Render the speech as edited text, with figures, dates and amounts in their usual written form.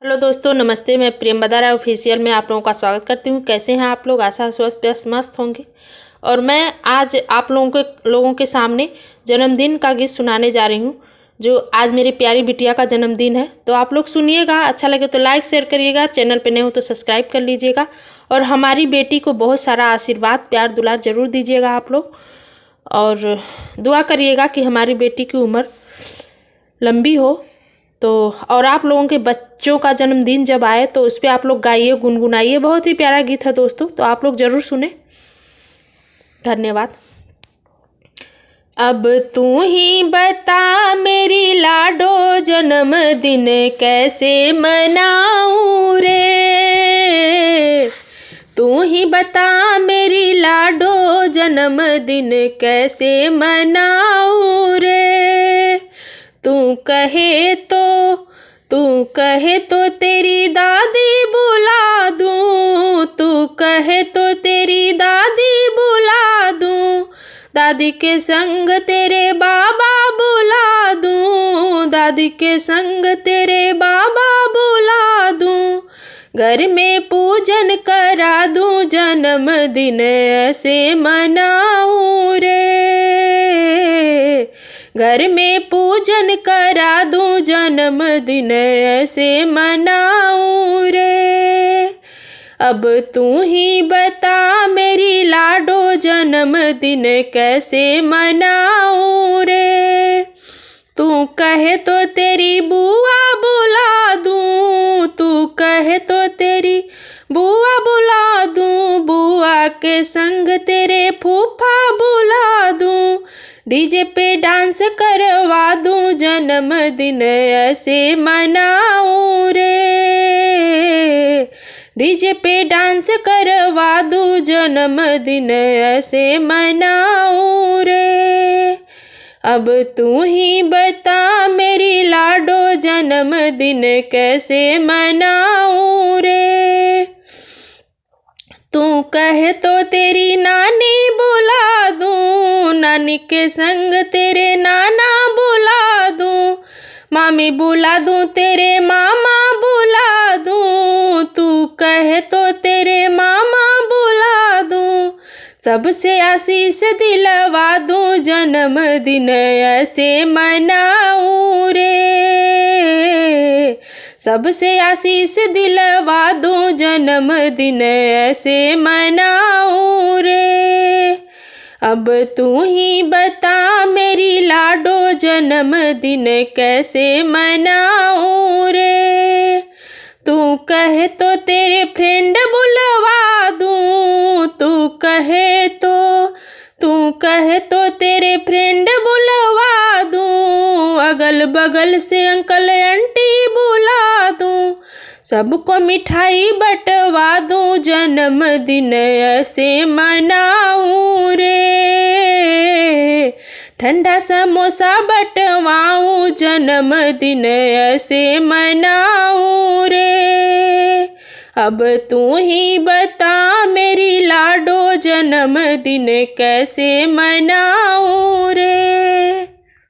Hello दोस्तों, नमस्ते। मैं प्रेम बदारा ऑफिशियल में आप लोगों का स्वागत करती हूँ। कैसे हैं आप लोग? आशा स्वस्थ मस्त होंगे। और मैं आज आप लोगों के सामने जन्मदिन का गीत सुनाने जा रही हूँ, जो आज मेरी प्यारी बिटिया का जन्मदिन है। तो आप लोग सुनिएगा, अच्छा लगे तो लाइक शेयर करिएगा, चैनल पे नए हो तो सब्सक्राइब कर लीजिएगा। और हमारी बेटी को बहुत सारा आशीर्वाद प्यार दुलार ज़रूर दीजिएगा आप लोग, और दुआ करिएगा कि हमारी बेटी की उम्र लंबी हो। तो और आप लोगों के बच्चों का जन्मदिन जब आए तो उस पर आप लोग गाइए, गुनगुनाइए। बहुत ही प्यारा गीत है दोस्तों, तो आप लोग ज़रूर सुने। धन्यवाद। अब तू ही बता मेरी लाडो, जन्मदिन कैसे मनाऊं रे। तू ही बता मेरी लाडो, जन्मदिन कैसे मनाऊं रे। तू कहे तो तेरी दादी बुला दूं। तू कहे तो तेरी दादी बुला दूं। दादी के संग तेरे बाबा बुला दूं। दादी के संग तेरे बाबा बुला दूं। घर में पूजन करा दूं, जन्मदिन ऐसे मनाऊं रे। घर में पूजन करा दूं, जन्मदिन ऐसे मनाऊं रे। अब तू ही बता मेरी लाडो, जन्मदिन कैसे मनाऊं रे। तू कहे तो तेरी बुआ बुला दूं। तू कहे तो तेरी बुआ बुला दूं। बुआ के संग तेरे फूफा बुला दूं। डीजे पे डांस करवा दूं, जन्मदिन ऐसे मनाऊं रे। डीजे पे डांस करवा दूं, जन्मदिन ऐसे मनाऊं रे। अब तू ही बता मेरी लाडो, जन्मदिन कैसे मनाऊं रे। तू कहे तो तेरी नानी बुला दूं। नानी के संग तेरे नाना बुला दूं। मामी बुला दूं, तेरे मामा बुला दूं। तू कहे तो तेरे मामा बुला दूं। सबसे आशीष दिलवा दूं, जन्मदिन ऐसे मनाऊं रे। सबसे आशीष दिलवा दूं, जन्मदिन ऐसे मनाऊं रे। अब तू ही बता मेरी लाडो, जन्मदिन कैसे मनाऊं रे। तू कहे तो तेरे फ्रेंड बुलवा दूं। तू कहे तो तेरे फ्रेंड बुलवा दूं। अगल बगल से अंकल आंटी बुला दूं। सबको मिठाई बंटवा दूं, जन्मदिन ऐसे मनाऊं रे। ठंडा समोसा बंटवाऊं, जन्मदिन ऐसे मनाऊं रे। अब तू ही बता मेरी लाडो, जन्मदिन कैसे मनाऊं रे।